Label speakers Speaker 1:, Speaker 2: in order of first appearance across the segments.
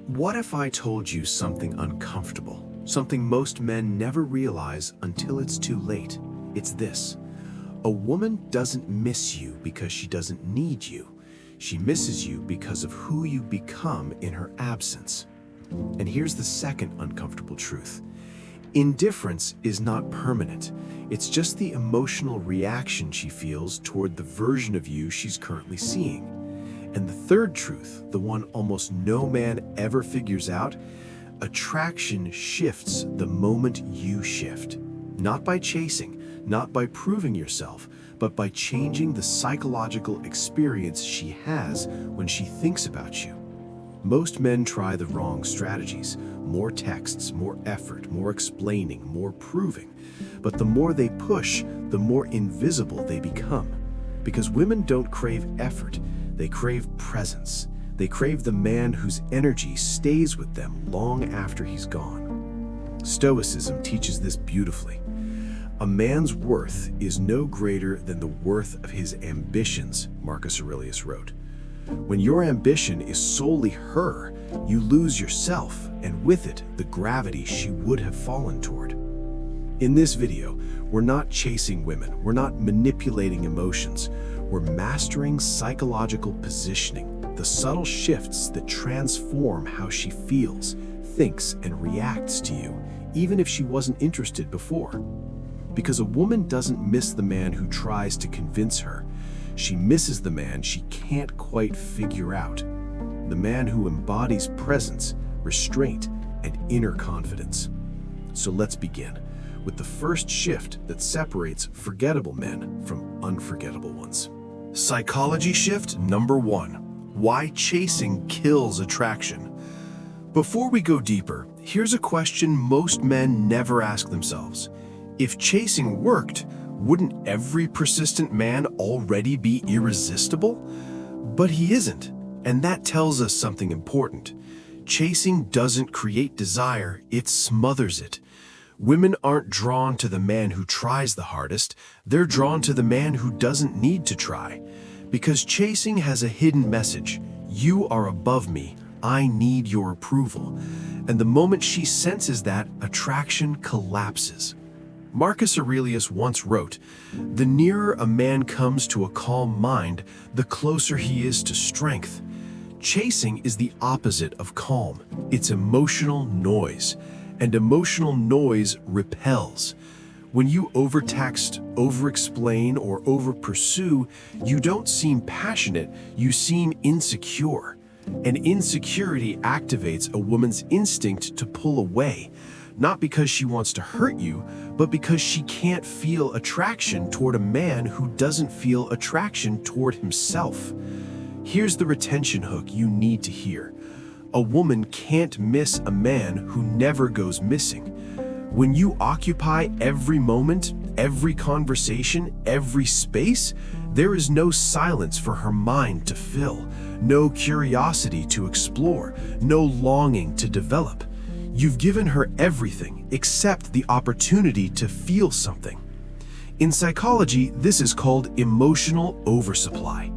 Speaker 1: What if I told you something uncomfortable, something most men never realize until it's too late? It's this. A woman doesn't miss you because she doesn't need you. She misses you because of who you become in her absence. And here's the second uncomfortable truth. Indifference is not permanent. It's just the emotional reaction she feels toward the version of you she's currently seeing. And the third truth, the one almost no man ever figures out, attraction shifts the moment you shift. Not by chasing, not by proving yourself, but by changing the psychological experience she has when she thinks about you. Most men try the wrong strategies. More texts, more effort, more explaining, more proving. But the more they push, the more invisible they become. Because women don't crave effort, they crave presence. They crave the man whose energy stays with them long after he's gone. Stoicism teaches this beautifully. A man's worth is no greater than the worth of his ambitions, Marcus Aurelius wrote. When your ambition is solely her, you lose yourself, and with it, the gravity she would have fallen toward. In this video, we're not chasing women, we're not manipulating emotions, we're mastering psychological positioning, the subtle shifts that transform how she feels, thinks, and reacts to you, even if she wasn't interested before. Because a woman doesn't miss the man who tries to convince her. She misses the man she can't quite figure out. The man who embodies presence, restraint, and inner confidence. So let's begin with the first shift that separates forgettable men from unforgettable ones. Psychology shift number 1. Why chasing kills attraction. Before we go deeper, here's a question most men never ask themselves. If chasing worked, wouldn't every persistent man already be irresistible? But he isn't, and that tells us something important. Chasing doesn't create desire, it smothers it. Women aren't drawn to the man who tries the hardest, they're drawn to the man who doesn't need to try. Because chasing has a hidden message. You are above me, I need your approval. And the moment she senses that, attraction collapses. Marcus Aurelius once wrote, "The nearer a man comes to a calm mind, the closer he is to strength." Chasing is the opposite of calm. It's emotional noise, and emotional noise repels. When you overtext, overexplain, or overpursue, you don't seem passionate, you seem insecure. And insecurity activates a woman's instinct to pull away. Not because she wants to hurt you, but because she can't feel attraction toward a man who doesn't feel attraction toward himself. Here's the retention hook you need to hear. A woman can't miss a man who never goes missing. When you occupy every moment, every conversation, every space, there is no silence for her mind to fill, no curiosity to explore, no longing to develop. You've given her everything except the opportunity to feel something. In psychology, this is called emotional oversupply.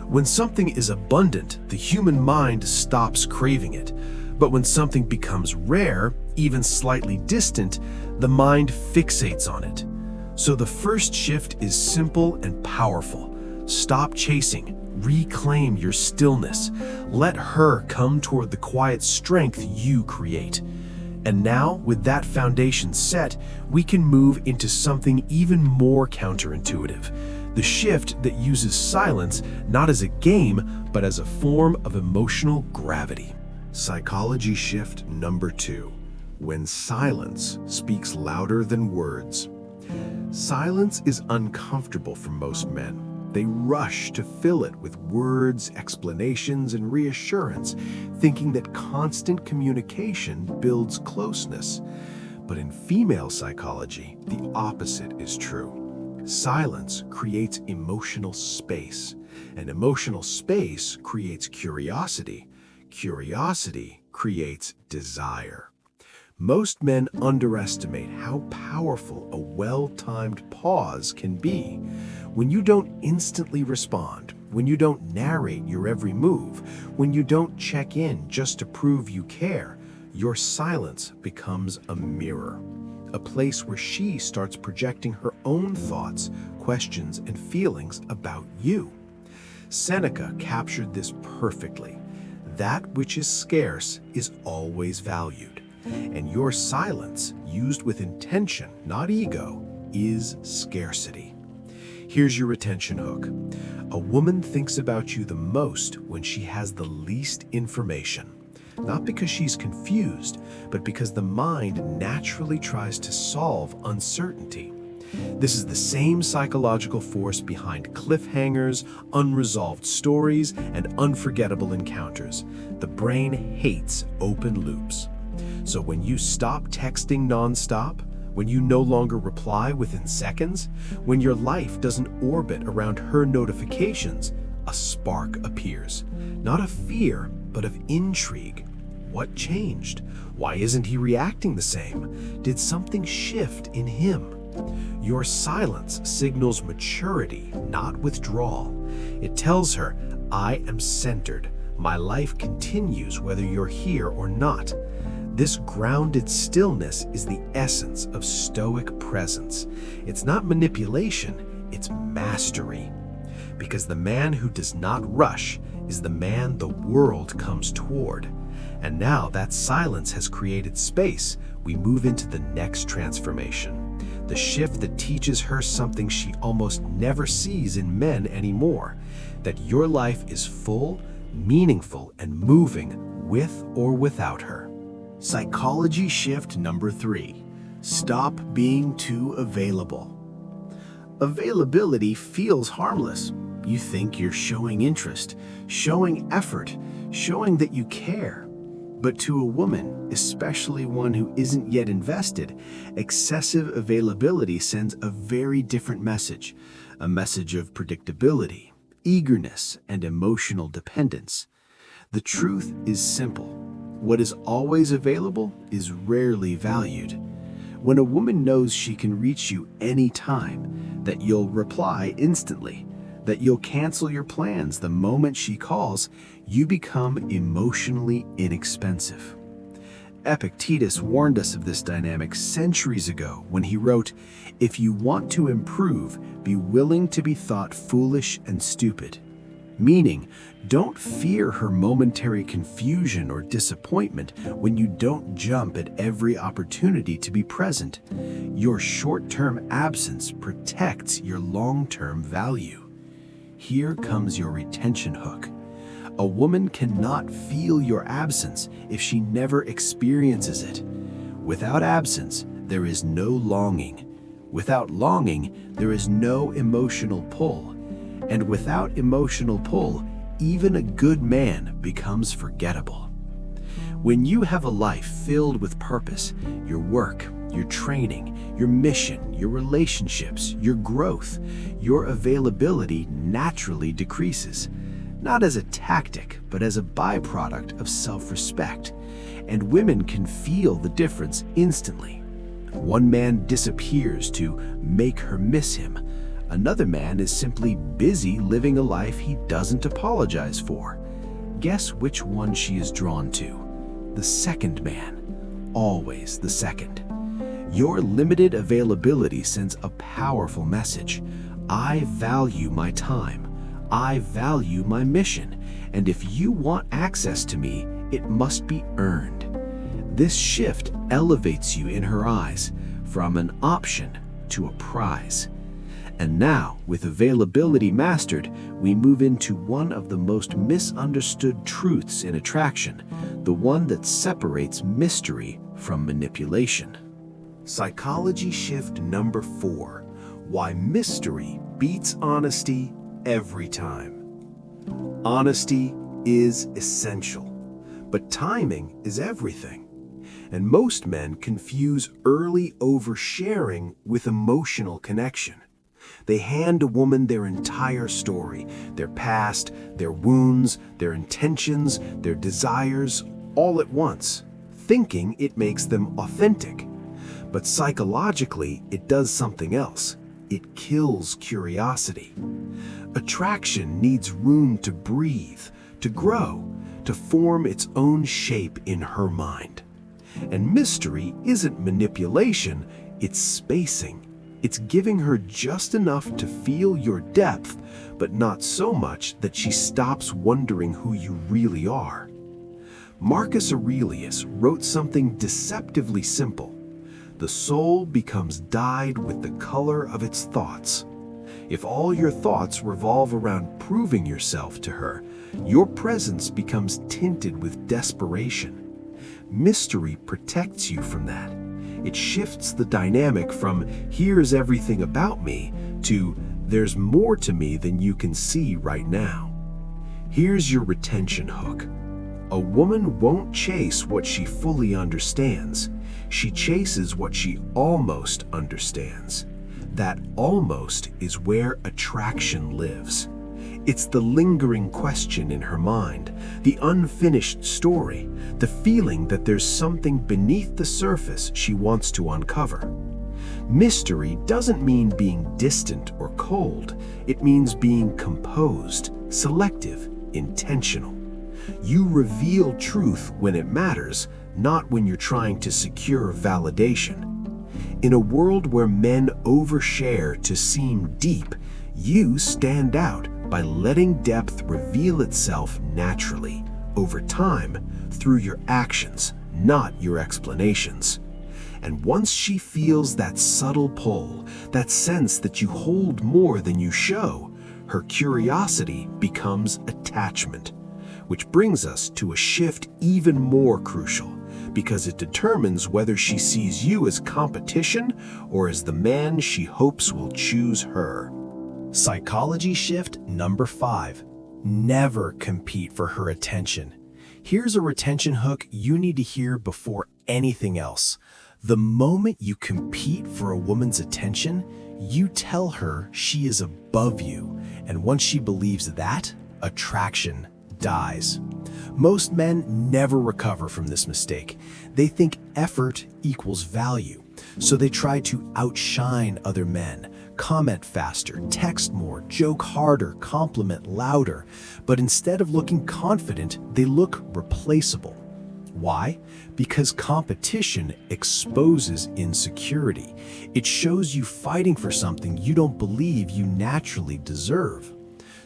Speaker 1: When something is abundant, the human mind stops craving it. But when something becomes rare, even slightly distant, the mind fixates on it. So the first shift is simple and powerful. Stop chasing. Reclaim your stillness. Let her come toward the quiet strength you create. And now, with that foundation set, we can move into something even more counterintuitive. The shift that uses silence not as a game, but as a form of emotional gravity. Psychology shift number 2. When silence speaks louder than words. Silence is uncomfortable for most men. They rush to fill it with words, explanations, and reassurance, thinking that constant communication builds closeness. But in female psychology, the opposite is true. Silence creates emotional space, and emotional space creates curiosity. Curiosity creates desire. Most men underestimate how powerful a well-timed pause can be. When you don't instantly respond, when you don't narrate your every move, when you don't check in just to prove you care, your silence becomes a mirror, a place where she starts projecting her own thoughts, questions, and feelings about you. Seneca captured this perfectly. That which is scarce is always valued, and your silence, used with intention, not ego, is scarcity. Here's your retention hook. A woman thinks about you the most when she has the least information. Not because she's confused, but because the mind naturally tries to solve uncertainty. This is the same psychological force behind cliffhangers, unresolved stories, and unforgettable encounters. The brain hates open loops. So when you stop texting nonstop, when you no longer reply within seconds, when your life doesn't orbit around her notifications, a spark appears. Not of fear, but of intrigue. What changed? Why isn't he reacting the same? Did something shift in him? Your silence signals maturity, not withdrawal. It tells her, I am centered. My life continues whether you're here or not. This grounded stillness is the essence of Stoic presence. It's not manipulation, it's mastery. Because the man who does not rush is the man the world comes toward. And now that silence has created space, we move into the next transformation. The shift that teaches her something she almost never sees in men anymore, that your life is full, meaningful, and moving with or without her. Psychology shift number 3. Stop being too available. Availability feels harmless. You think you're showing interest, showing effort, showing that you care. But to a woman, especially one who isn't yet invested, excessive availability sends a very different message, a message of predictability, eagerness, and emotional dependence. The truth is simple. What is always available is rarely valued. When a woman knows she can reach you anytime, that you'll reply instantly, that you'll cancel your plans the moment she calls, you become emotionally inexpensive. Epictetus warned us of this dynamic centuries ago when he wrote, "If you want to improve, be willing to be thought foolish and stupid." Meaning, don't fear her momentary confusion or disappointment when you don't jump at every opportunity to be present. Your short-term absence protects your long-term value. Here comes your retention hook. A woman cannot feel your absence if she never experiences it. Without absence, there is no longing. Without longing, there is no emotional pull. And without emotional pull, even a good man becomes forgettable. When you have a life filled with purpose, your work, your training, your mission, your relationships, your growth, your availability naturally decreases. Not as a tactic, but as a byproduct of self-respect. And women can feel the difference instantly. One man disappears to make her miss him. Another man is simply busy living a life he doesn't apologize for. Guess which one she is drawn to? The second man. Always the second. Your limited availability sends a powerful message. I value my time. I value my mission. And if you want access to me, it must be earned. This shift elevates you in her eyes from an option to a prize. And now, with availability mastered, we move into one of the most misunderstood truths in attraction, the one that separates mystery from manipulation. Psychology shift number 4. Why mystery beats honesty every time. Honesty is essential, but timing is everything. And most men confuse early oversharing with emotional connection. They hand a woman their entire story, their past, their wounds, their intentions, their desires, all at once, thinking it makes them authentic. But psychologically, it does something else. It kills curiosity. Attraction needs room to breathe, to grow, to form its own shape in her mind. And mystery isn't manipulation, it's spacing. It's giving her just enough to feel your depth, but not so much that she stops wondering who you really are. Marcus Aurelius wrote something deceptively simple. The soul becomes dyed with the color of its thoughts. If all your thoughts revolve around proving yourself to her, your presence becomes tinted with desperation. Mystery protects you from that. It shifts the dynamic from "here's everything about me" to "there's more to me than you can see right now." Here's your retention hook. A woman won't chase what she fully understands. She chases what she almost understands. That almost is where attraction lives. It's the lingering question in her mind, the unfinished story, the feeling that there's something beneath the surface she wants to uncover. Mystery doesn't mean being distant or cold. It means being composed, selective, intentional. You reveal truth when it matters, not when you're trying to secure validation. In a world where men overshare to seem deep, you stand out by letting depth reveal itself naturally, over time, through your actions, not your explanations. And once she feels that subtle pull, that sense that you hold more than you show, her curiosity becomes attachment. Which brings us to a shift even more crucial, because it determines whether she sees you as competition or as the man she hopes will choose her. Psychology shift number 5. Never compete for her attention. Here's a retention hook you need to hear before anything else. The moment you compete for a woman's attention, you tell her she is above you, and once she believes that, attraction dies. Most men never recover from this mistake. They think effort equals value, so they try to outshine other men, comment faster, text more, joke harder, compliment louder, but instead of looking confident, they look replaceable. Why? Because competition exposes insecurity. It shows you fighting for something you don't believe you naturally deserve.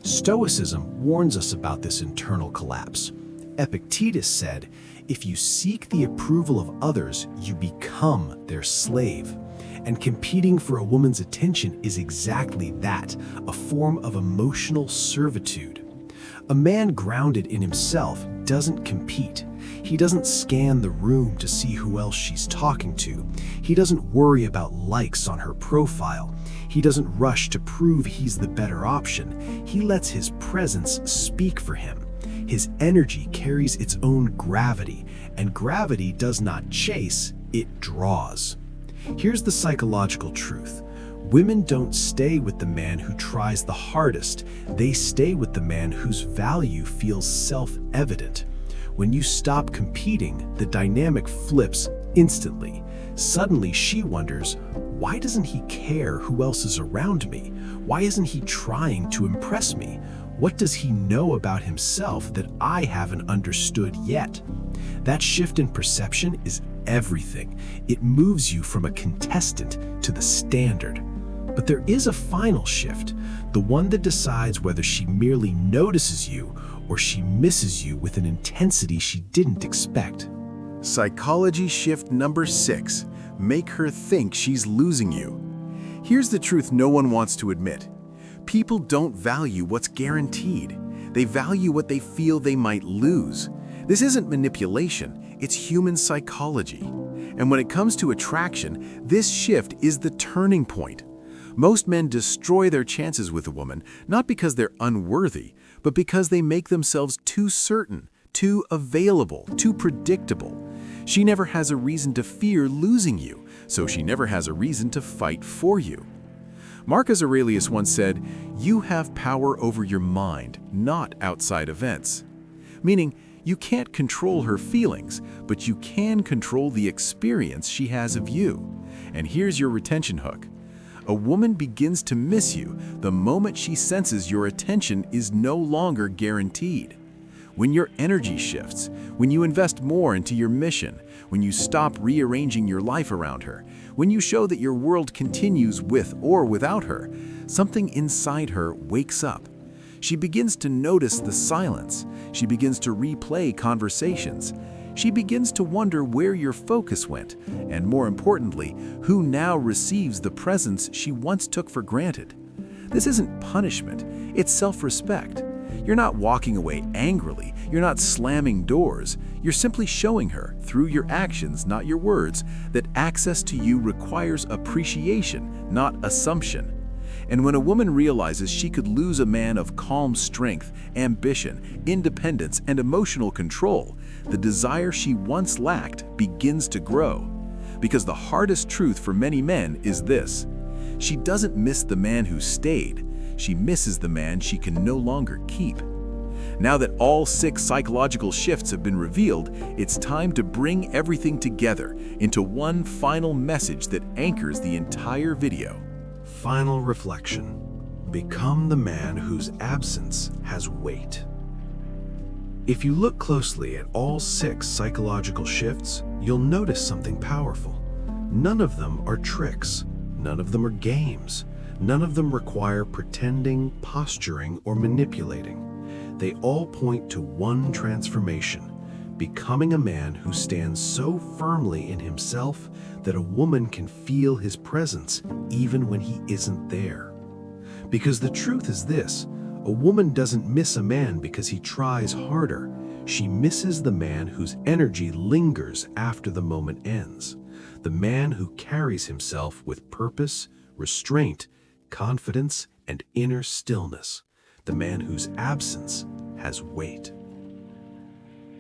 Speaker 1: Stoicism warns us about this internal collapse. Epictetus said, "If you seek the approval of others, you become their slave." And competing for a woman's attention is exactly that, a form of emotional servitude. A man grounded in himself doesn't compete. He doesn't scan the room to see who else she's talking to. He doesn't worry about likes on her profile. He doesn't rush to prove he's the better option. He lets his presence speak for him. His energy carries its own gravity, and gravity does not chase, it draws. Here's the psychological truth. Women don't stay with the man who tries the hardest. They stay with the man whose value feels self-evident. When you stop competing, the dynamic flips instantly. Suddenly she wonders, why doesn't he care who else is around me? Why isn't he trying to impress me? What does he know about himself that I haven't understood yet? That shift in perception is everything. It moves you from a contestant to the standard. But there is a final shift, the one that decides whether she merely notices you or she misses you with an intensity she didn't expect.
Speaker 2: Psychology shift number 6. Make her think she's losing you. Here's the truth no one wants to admit. People don't value what's guaranteed. They value what they feel they might lose. This isn't manipulation, it's human psychology. And when it comes to attraction, this shift is the turning point. Most men destroy their chances with a woman, not because they're unworthy, but because they make themselves too certain, too available, too predictable. She never has a reason to fear losing you, so she never has a reason to fight for you. Marcus Aurelius once said, "You have power over your mind, not outside events." Meaning, You can't control her feelings, but you can control the experience she has of you. And here's your retention hook. A woman begins to miss you the moment she senses your attention is no longer guaranteed. When your energy shifts, when you invest more into your mission, when you stop rearranging your life around her, when you show that your world continues with or without her, something inside her wakes up. She begins to notice the silence. She begins to replay conversations. She begins to wonder where your focus went, and more importantly, who now receives the presence she once took for granted. This isn't punishment, it's self-respect. You're not walking away angrily, you're not slamming doors, you're simply showing her, through your actions, not your words, that access to you requires appreciation, not assumption. And when a woman realizes she could lose a man of calm strength, ambition, independence, and emotional control, the desire she once lacked begins to grow. Because the hardest truth for many men is this: she doesn't miss the man who stayed, she misses the man she can no longer keep. Now that all 6 psychological shifts have been revealed, it's time to bring everything together into one final message that anchors the entire video.
Speaker 1: Final reflection. Become the man whose absence has weight. If you look closely at all 6 psychological shifts, you'll notice something powerful. None of them are tricks. None of them are games. None of them require pretending, posturing, or manipulating. They all point to one transformation: becoming a man who stands so firmly in himself that a woman can feel his presence even when he isn't there. Because the truth is this: a woman doesn't miss a man because he tries harder. She misses the man whose energy lingers after the moment ends. The man who carries himself with purpose, restraint, confidence, and inner stillness. The man whose absence has weight.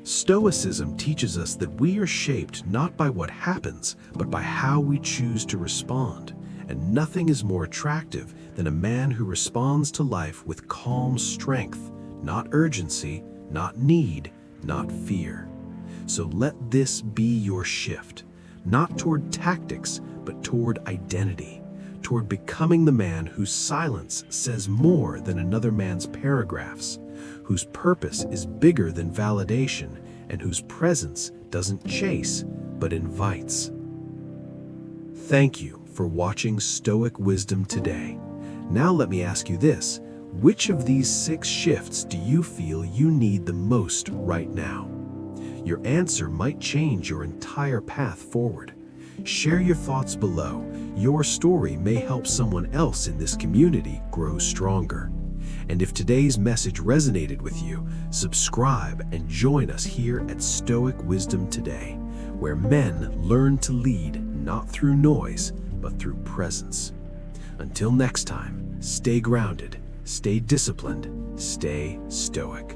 Speaker 1: Stoicism teaches us that we are shaped not by what happens, but by how we choose to respond. And nothing is more attractive than a man who responds to life with calm strength, not urgency, not need, not fear. So let this be your shift, not toward tactics, but toward identity, toward becoming the man whose silence says more than another man's paragraphs, whose purpose is bigger than validation, and whose presence doesn't chase, but invites. Thank you for watching Stoic Wisdom today. Now let me ask you this: which of these 6 shifts do you feel you need the most right now? Your answer might change your entire path forward. Share your thoughts below. Your story may help someone else in this community grow stronger. And if today's message resonated with you, subscribe and join us here at Stoic Wisdom Today, where men learn to lead not through noise, but through presence. Until next time, stay grounded, stay disciplined, stay stoic.